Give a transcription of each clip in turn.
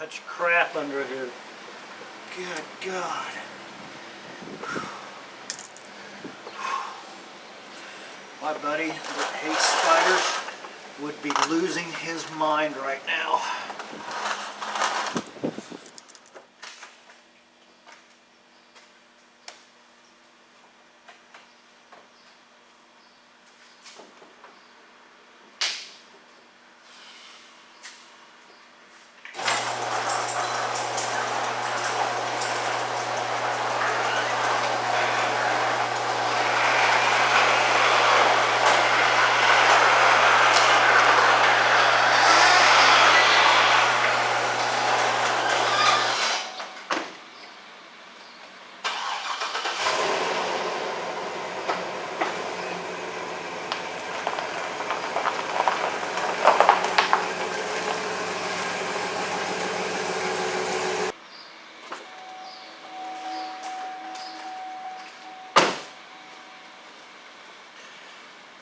much crap under here. Good God. My buddy that hates spiders would be losing his mind right now.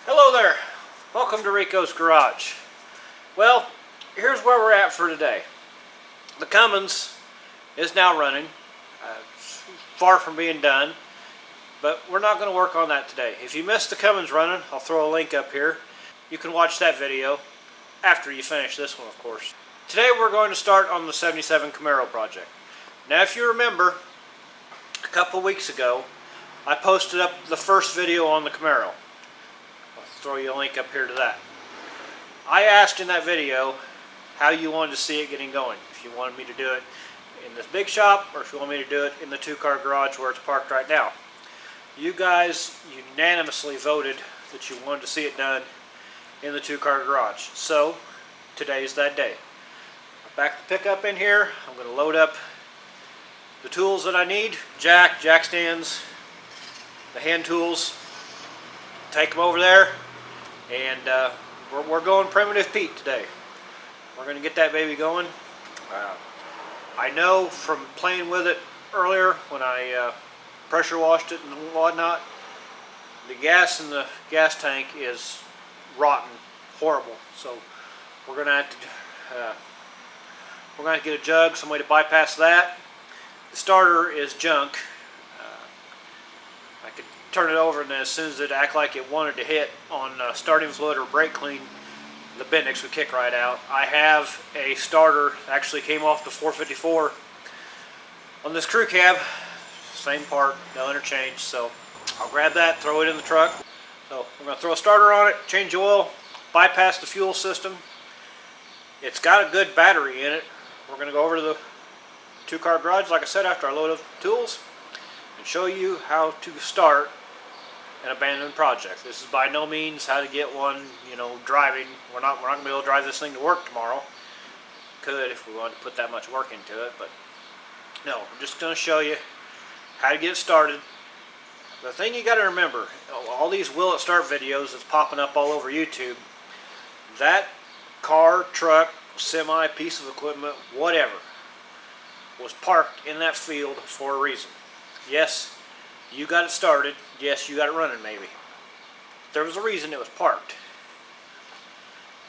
Hello there, welcome to RICO'S Garage. Well, here's where we're at for today. The Cummins is now running. It's far from being done, but we're not going to work on that today. If you missed the Cummins running, I'll throw a link up here. You can watch that video after you finish this one, of course. Today we're going to start on the 77 Camaro project. Now if you remember, a couple weeks ago I posted up the first video on the Camaro. Throw you a link up here to that. I asked in that video how you wanted to see it getting going. If you wanted me to do it in this big shop or if you want me to do it in the two-car garage where it's parked right now. You guys unanimously voted that you wanted to see it done in the two-car garage. So today's that day. I backed the pickup in here. I'm going to load up the tools that I need. Jack stands, the hand tools. Take them over there. And we're going Primitive Pete today. We're going to get that baby going. I know from playing with it earlier when I pressure washed it and whatnot, the gas in the gas tank is rotten, horrible. So we're going to have to get a jug, some way to bypass that. The starter is junk. I could turn it over and then as soon as it act like it wanted to hit on starting fluid or brake clean, the Bendix would kick right out. I have a starter, actually came off the 454 on this crew cab, same part, no interchange, so I'll grab that, throw it in the truck. So we're going to throw a starter on it, change oil, bypass the fuel system. It's got a good battery in it. We're going to go over to the two-car garage, like I said, after I load up the tools and show you how to start an abandoned project. This is by no means how to get one, driving. We're not going to be able to drive this thing to work tomorrow. Could if we wanted to put that much work into it, but no, I'm just going to show you how to get started. The thing you got to remember, all these will it start videos that's popping up all over YouTube, that car, truck, semi, piece of equipment, whatever, was parked in that field for a reason. Yes, you got it started. Yes, you got it running maybe. There was a reason it was parked.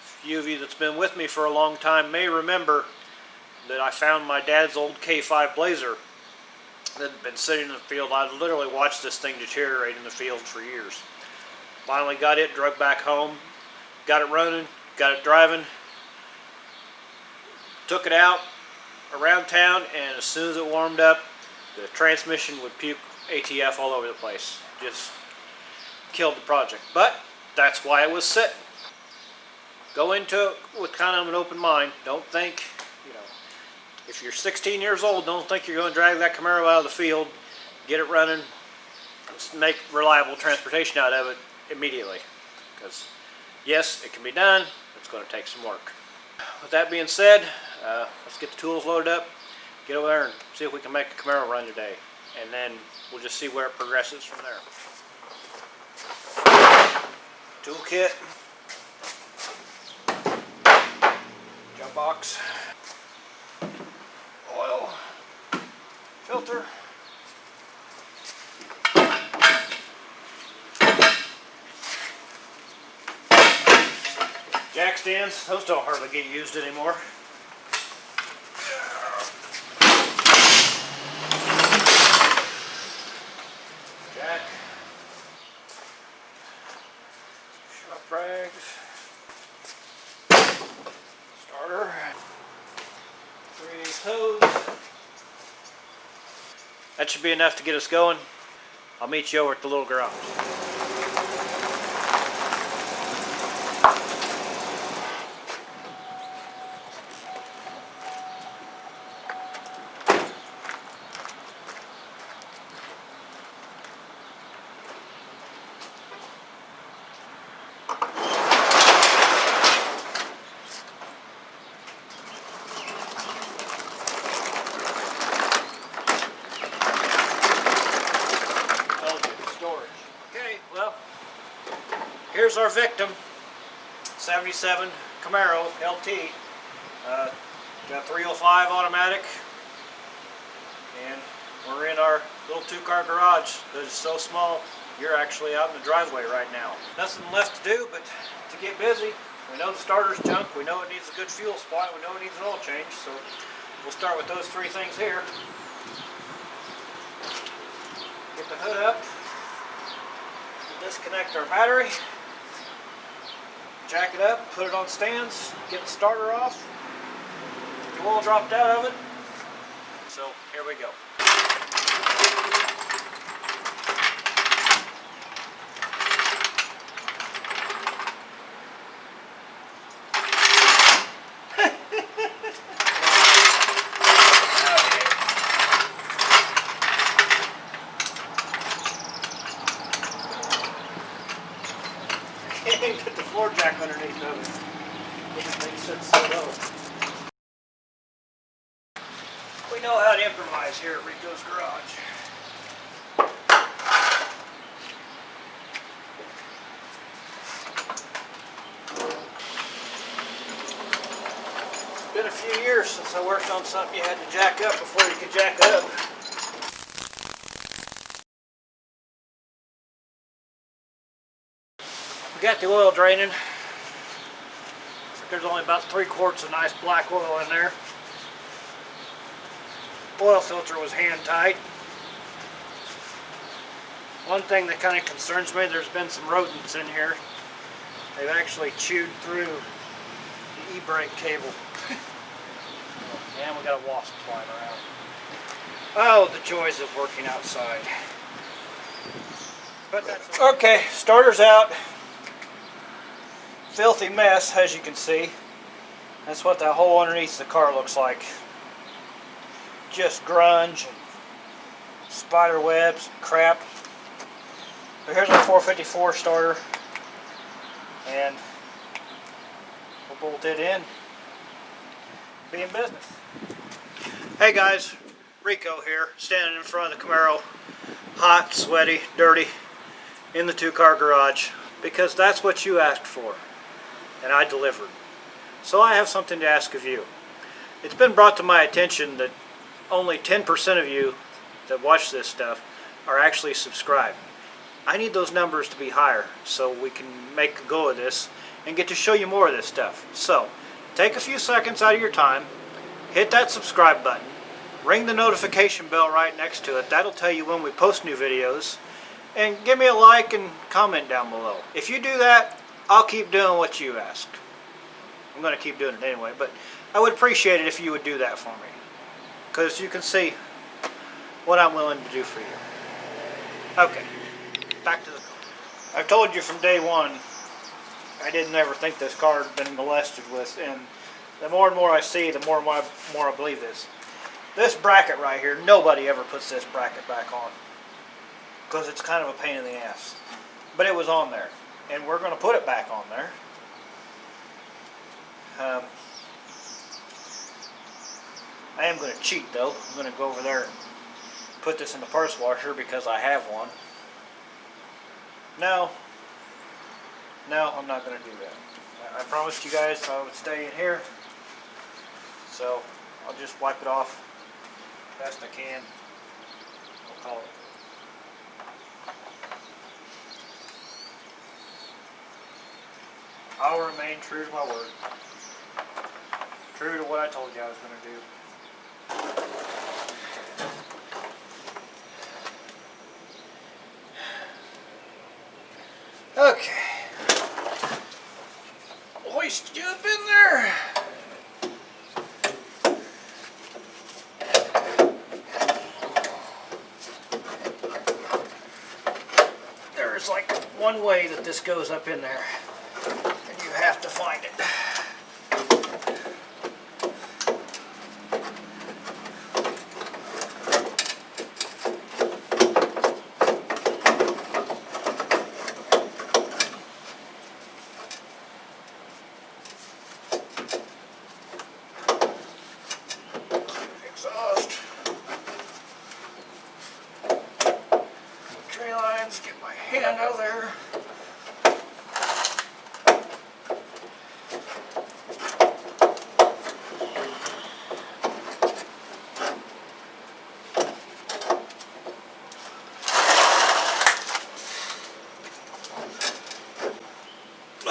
A few of you that's been with me for a long time may remember that I found my dad's old K5 Blazer that had been sitting in the field. I literally watched this thing deteriorate in the field for years. Finally got it, drug back home, got it running, got it driving, took it out around town, and as soon as it warmed up, the transmission would puke ATF all over the place. Just killed the project. But that's why it was sitting. Go into it with kind of an open mind. Don't think, if you're 16 years old, don't think you're going to drag that Camaro out of the field, get it running, make reliable transportation out of it immediately. Because yes, it can be done, but it's going to take some work. With that being said, let's get the tools loaded up, get over there and see if we can make a Camaro run today. And then we'll just see where it progresses from there. Toolkit, jump box, oil, filter, jack stands. Those don't hardly get used anymore. this hose. That should be enough to get us going. I'll meet you over at the little garage. Here's our victim, 77 Camaro LT. Got 305 automatic, and we're in our little two-car garage that is so small you're actually out in the driveway right now. Nothing left to do but to get busy. We know the starter's junk, we know it needs a good fuel supply, we know it needs an oil change, so we'll start with those three things here. Get the hood up, disconnect our battery, jack it up, put it on stands, get the starter off, the oil dropped out of it. So here we go. Get the floor jack underneath of it. This thing sits so low. We know how to improvise here at RICO'S Garage. It's been a few years since I worked on something you had to jack up before you could jack up. We got the oil draining. There's only about 3 quarts of nice black oil in there. Oil filter was hand tight. One thing that kind of concerns me, there's been some rodents in here. They've actually chewed through the e-brake cable. And we got a wasp flying around. Oh, the joys of working outside. But that's okay, starter's out. Filthy mess, as you can see. That's what that hole underneath the car looks like. Just grunge and spider webs and crap. But here's our 454 starter, and we'll bolt it in. Be in business. Hey guys, Rico here, standing in front of the Camaro, hot, sweaty, dirty, in the two-car garage, because that's what you asked for. And I delivered. So I have something to ask of you. It's been brought to my attention that only 10% of you that watch this stuff are actually subscribed. I need those numbers to be higher so we can make a go of this and get to show you more of this stuff. So take a few seconds out of your time, hit that subscribe button, ring the notification bell right next to it. That'll tell you when we post new videos, and give me a like and comment down below. If you do that, I'll keep doing what you ask. I'm going to keep doing it anyway, but I would appreciate it if you would do that for me, because you can see what I'm willing to do for you. Okay, back to the car. I've told you from day one, I didn't ever think this car had been molested with, and the more and more I see, the more and more I believe this. This bracket right here, nobody ever puts this bracket back on, because it's kind of a pain in the ass. But it was on there. And we're going to put it back on there. I am going to cheat though. I'm going to go over there and put this in the parts washer because I have one. No, I'm not going to do that. I promised you guys I would stay in here. So I'll just wipe it off best I can. I'll call it. I'll remain true to my word. True to what I told you I was going to do. Okay. Hoist you up in there. one way that this goes up in there, and you have to find it. Exhaust. Tree lines, get my hand out of there.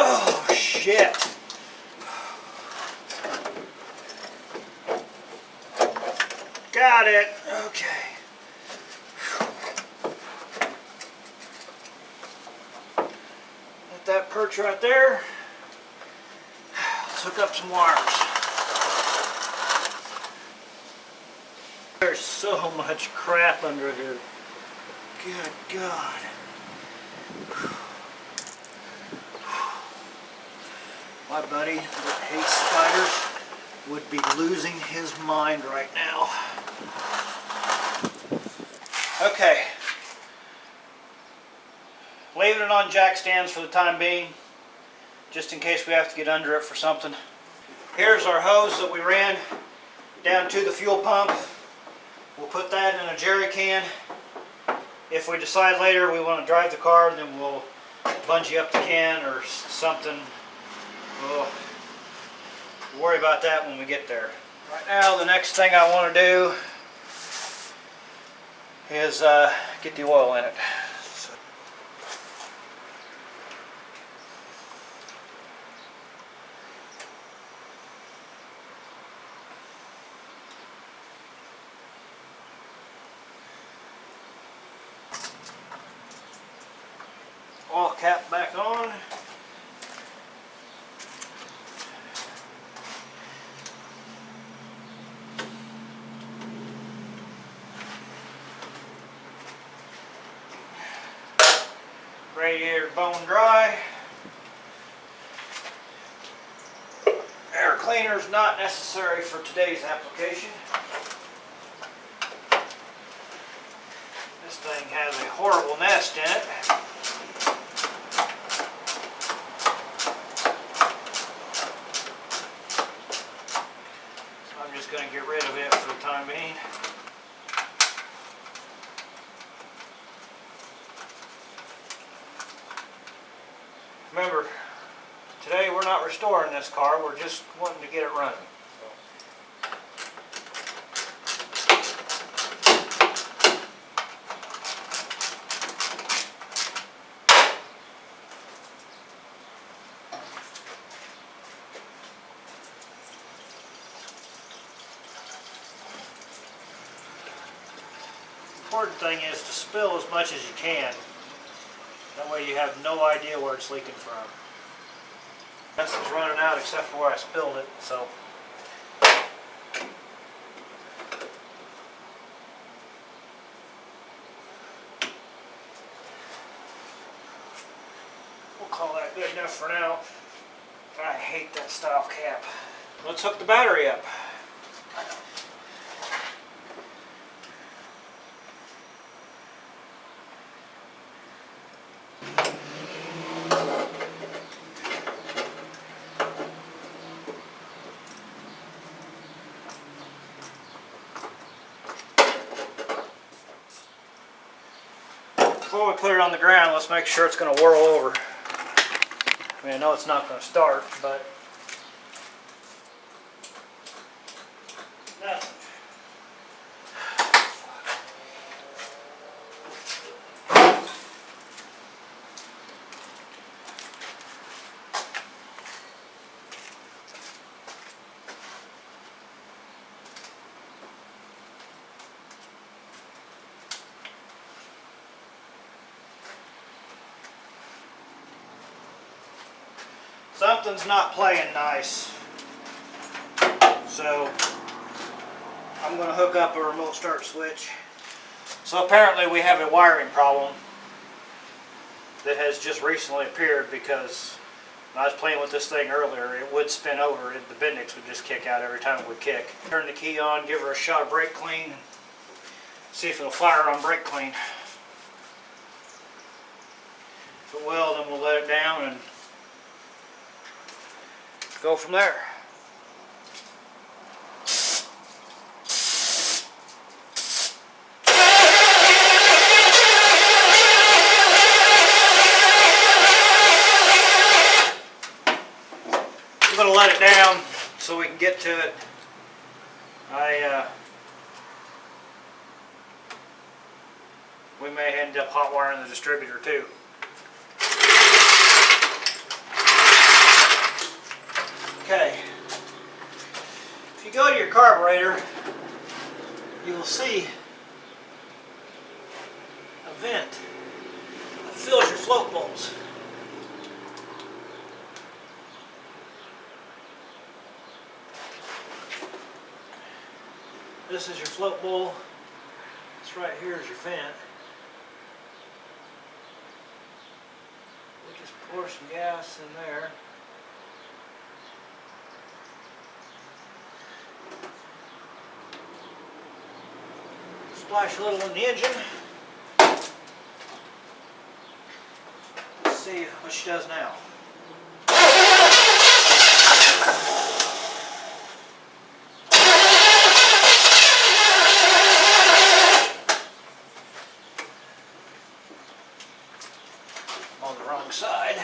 Oh, shit. Got it. Okay. Let that perch right there. Let's hook up some wires. There's so much crap under here. Good God. My buddy that hates spiders would be losing his mind right now. Okay. Leaving it on jack stands for the time being, just in case we have to get under it for something. Here's our hose that we ran down to the fuel pump. We'll put that in a jerry can. If we decide later we want to drive the car, then we'll bungee up the can or something. We'll worry about that when we get there. Right now, the next thing I want to do is get the oil in it. Oil cap back on. Radiator bone dry. Air cleaner is not necessary for today's application. This thing has a horrible nest in it. So I'm just going to get rid of it for the time being. Remember, today we're not restoring this car, we're just wanting to get it running. The important thing is to spill as much as you can. That way you have no idea where it's leaking from. This is running out except for where I spilled it, so. We'll call that good enough for now. I hate that style cap. Let's hook the battery up. Before we put it on the ground, let's make sure it's going to whirl over. I mean, I know it's not going to start, but nothing. Something's not playing nice, so I'm going to hook up a remote start switch. So apparently we have a wiring problem. that has just recently appeared, because when I was playing with this thing earlier, it would spin over. The Bendix would just kick out every time it would kick. Turn the key on, give her a shot of brake clean, see if it'll fire on brake clean. If it will, then we'll let it down and go from there. I'm going to let it down so we can get to it. We may end up hot wiring the distributor too. Okay. If you go to your carburetor, you will see a vent that fills your float bowls. This is your float bowl. This right here is your vent. We'll just pour some gas in there. Splash a little in the engine. Let's see what she does now. On the wrong side.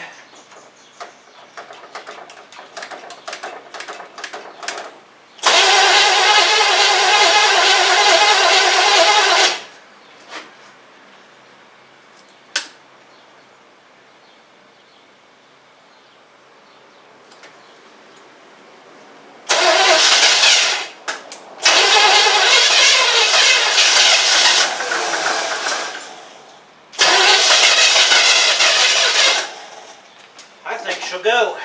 She'll go.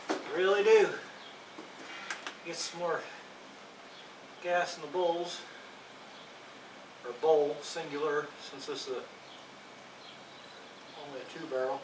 I really do. Get some more gas in the bowls, or bowl, singular, since this is only a 2-barrel.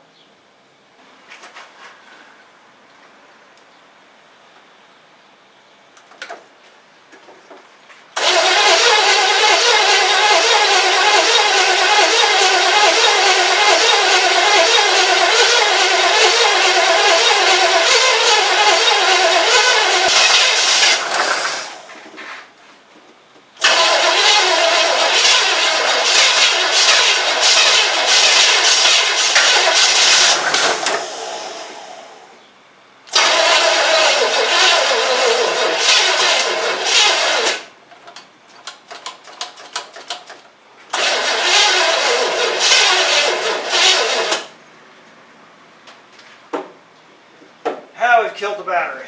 Now we've killed the battery.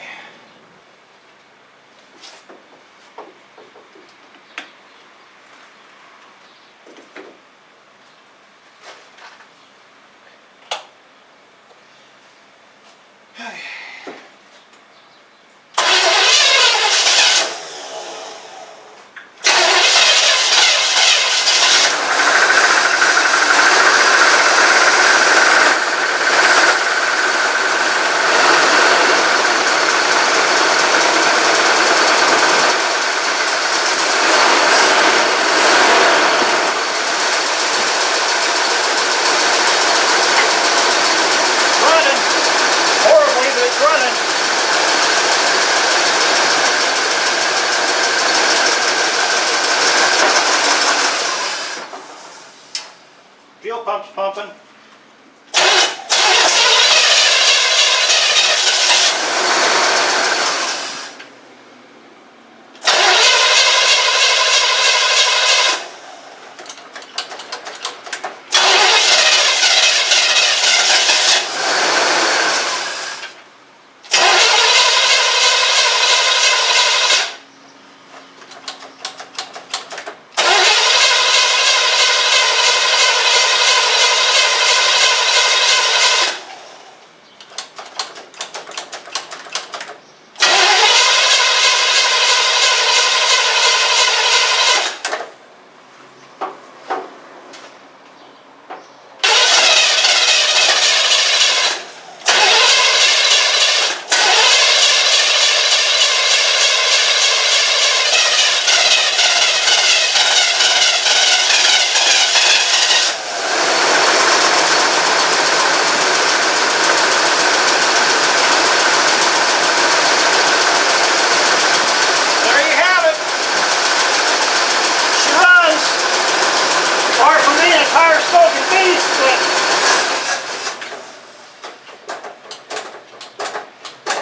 smoking beast, but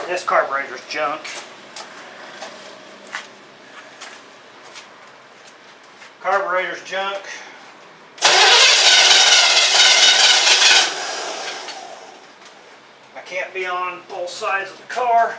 this carburetor's junk. Carburetor's junk. I can't be on both sides of the car.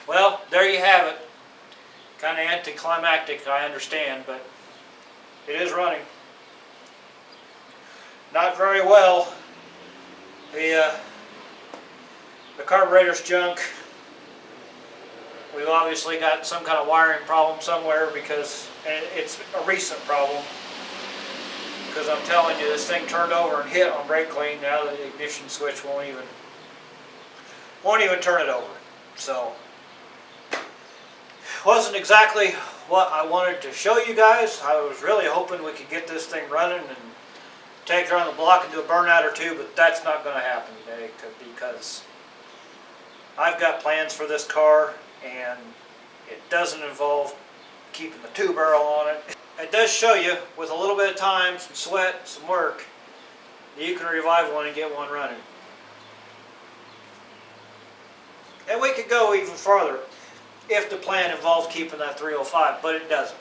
Well, there you have it. Kind of anticlimactic, I understand, but it is running. Not very well. The carburetor's junk. We've obviously got some kind of wiring problem somewhere, because it's a recent problem. Because I'm telling you, this thing turned over and hit on brake clean. Now the ignition switch won't even turn it over. So, wasn't exactly what I wanted to show you guys. I was really hoping we could get this thing running and take it around the block and do a burnout or two, but that's not going to happen today, because I've got plans for this car, and it doesn't involve keeping the two barrel on it. It does show you, with a little bit of time, some sweat, some work, that you can revive one and get one running. And we could go even farther if the plan involves keeping that 305, but it doesn't.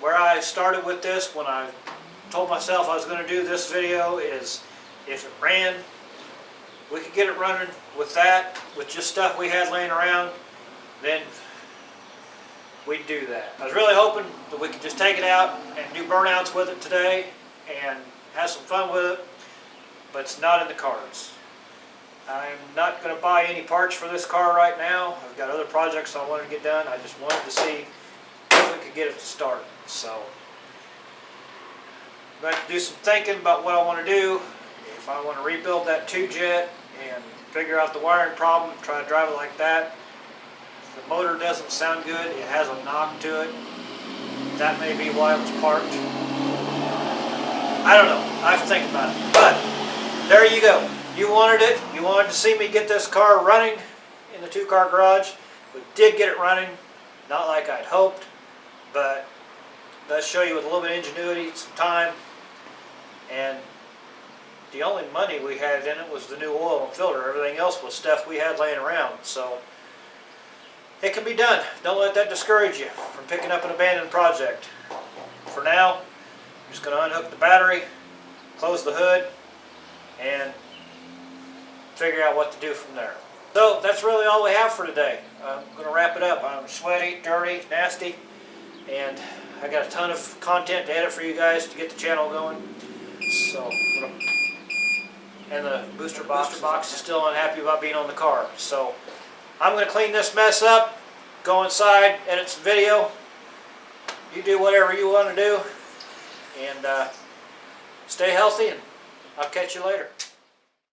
Where I started with this, when I told myself I was going to do this video, is if it ran, we could get it running with that, with just stuff we had laying around, then we'd do that. I was really hoping that we could just take it out and do burnouts with it today and have some fun with it, but it's not in the cards. I'm not going to buy any parts for this car right now. I've got other projects I wanted to get done. I just wanted to see if we could get it to start. So, I'm going to have to do some thinking about what I want to do. If I want to rebuild that 2-jet and figure out the wiring problem, try to drive it like that. The motor doesn't sound good. It has a knock to it. That may be why it was parked. I don't know. I have to think about it. But, there you go. You wanted it. You wanted to see me get this car running in the 2-car garage. We did get it running. Not like I'd hoped, but let's show you with a little bit of ingenuity, some time, and the only money we had in it was the new oil and filter. Everything else was stuff we had laying around. So it can be done. Don't let that discourage you from picking up an abandoned project. For now, I'm just going to unhook the battery, close the hood, and figure out what to do from there. So that's really all we have for today. I'm going to wrap it up. I'm sweaty, dirty, nasty, and I got a ton of content to edit for you guys to get the channel going. So, and the booster box is still unhappy about being on the car. So I'm going to clean this mess up, go inside, edit some video. You do whatever you want to do, and stay healthy, and I'll catch you later.